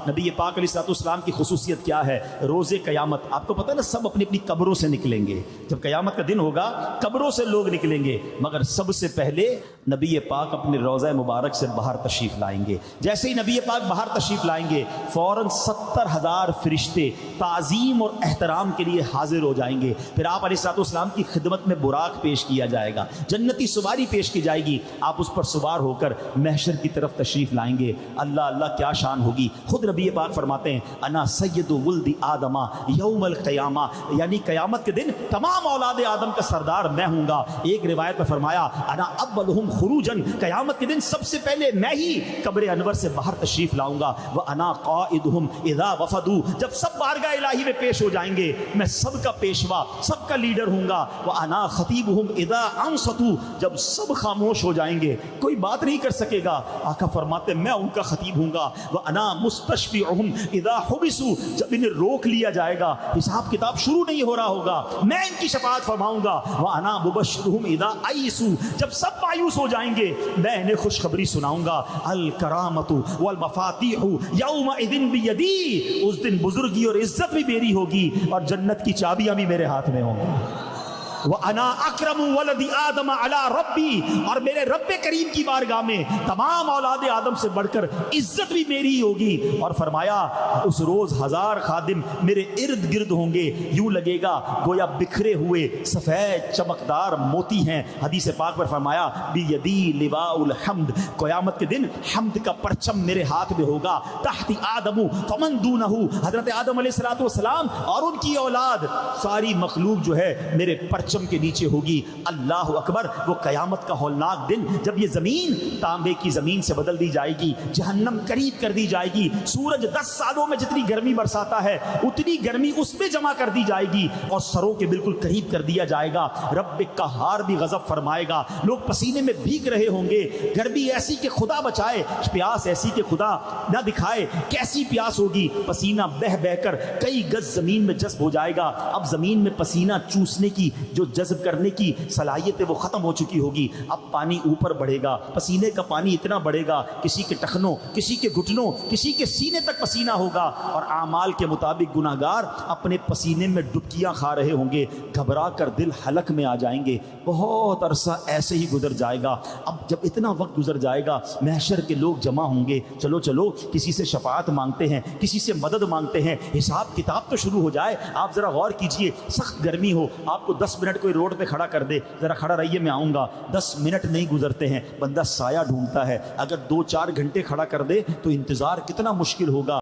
نبی پاک علیہ السلام کی خصوصیت کیا ہے؟ روز قیامت آپ کو پتہ ہے نا، سب اپنی اپنی قبروں سے نکلیں گے. جب قیامت کا دن ہوگا قبروں سے لوگ نکلیں گے، مگر سب سے پہلے نبی پاک اپنے روضہ مبارک سے باہر تشریف لائیں گے. جیسے ہی نبی پاک باہر تشریف لائیں گے فوراً 70,000 فرشتے تعظیم اور احترام کے لیے حاضر ہو جائیں گے. پھر آپ علیہ السلام کی خدمت میں براق پیش کیا جائے گا، جنتی سواری پیش کی جائے گی، آپ اس پر سوار ہو کر محشر کی طرف تشریف لائیں گے. اللہ اللہ کیا شان ہوگی. خود نبی پاک فرماتے ہیں انا سید ولد آدم یوم القیامہ، یعنی قیامت کے دن تمام اولاد آدم کا سردار میں ہوں گا. ایک روایت میں فرمایا انا اولہم خروجن، قیامت کے دن سب سے پہلے میں ہی قبر انور سے باہر تشریف لاؤں گا. وانا قائدہم اذا وفدوا، جب سب بارگاہ الہی میں پیش ہو جائیں گے میں سب کا پیشوا، سب کا لیڈر ہوں گا. وانا خطیبہم اذا انصتوا، جب سب خاموش ہو جائیں گے کوئی بات نہیں کر سکے گا آقا فرماتے میں ان کا خطیب ہوں گا. وانا مستشفعہم اذا حبسوا، جب انہیں روک لیا جائے گا حساب کتاب شروع نہیں ہو رہا ہوگا میں ان کی شفاعت فرماؤں گا. وانا مبشرہم اذا ایسوا، جب سب مایوس ہو جائیں گے میں انہیں خوشخبری سناؤں گا. الکرامۃ والمفاتیح یومئذ بیدی، اس دن بزرگی اور عزت بھی میری ہوگی اور جنت کی چابیاں بھی میرے ہاتھ میں ہوں گی. وَأَنَا أَكْرَمُ وَلَدِ آدَمَ عَلَىٰ رَبِّي، اور میرے رب کریم کی بارگاہ میں تمام اولاد آدم سے بڑھ کر عزت بھی میری ہی ہوگی. اور فرمایا اس روز 1000 خادم میرے ارد گرد ہوں گے، یوں لگے گا گویا بکھرے ہوئے سفید چمکدار موتی ہیں. حدیث پاک پر فرمایا بِيَدِي لِوَاءُ الْحَمْدِ، قیامت کے دن حمد کا پرچم میرے ہاتھ میں ہوگا. تحت آدم فمن دونہ، حضرت آدم علیہ السلام اور ان کی اولاد ساری مخلوق جو ہے میرے پرچم کے نیچے ہوگی. اللہ اکبر. وہ قیامت کا ہولناک دن جب یہ زمین تانبے کی زمین سے بدل دی جائے گی، جہنم قریب کر دی جائے گی، سورج 10 سالوں میں جتنی گرمی برساتا ہے اتنی گرمی اس میں جمع کر دی جائے گی اور سروں کے بالکل قریب کر دیا جائے گا. رب قہار بھی غضب فرمائے گا، لوگ پسینے میں بھیگ رہے ہوں گے. گرمی ایسی کہ خدا بچائے، پیاس ایسی کہ خدا نہ دکھائے. کیسی پیاس ہوگی، پسینہ بہ بہ کر کئی گز زمین میں جذب ہو جائے گا. اب زمین میں پسینہ چوسنے کی جو جذب کرنے کی صلاحیت ہے وہ ختم ہو چکی ہوگی. اب پانی اوپر بڑھے گا، پسینے کا پانی اتنا بڑھے گا کسی کے ٹخنوں، کسی کے گھٹنوں، کسی کے سینے تک پسینہ ہوگا. اور اعمال کے مطابق گناہگار اپنے پسینے میں ڈبکیاں کھا رہے ہوں گے، گھبرا کر دل حلق میں آ جائیں گے. بہت عرصہ ایسے ہی گزر جائے گا. اب جب اتنا وقت گزر جائے گا محشر کے لوگ جمع ہوں گے، چلو چلو کسی سے شفاعت مانگتے ہیں، کسی سے مدد مانگتے ہیں، حساب کتاب تو شروع ہو جائے. آپ ذرا غور کیجئے، سخت گرمی ہو، آپ کو 10 منٹ کوئی روڈ پہ کھڑا کر دے، ذرا کھڑا رہیے میں آؤں گا، 10 منٹ نہیں گزرتے ہیں بندہ سایہ ڈھونڈتا ہے. اگر 2-4 گھنٹے کھڑا کر دے تو انتظار کتنا مشکل ہوگا.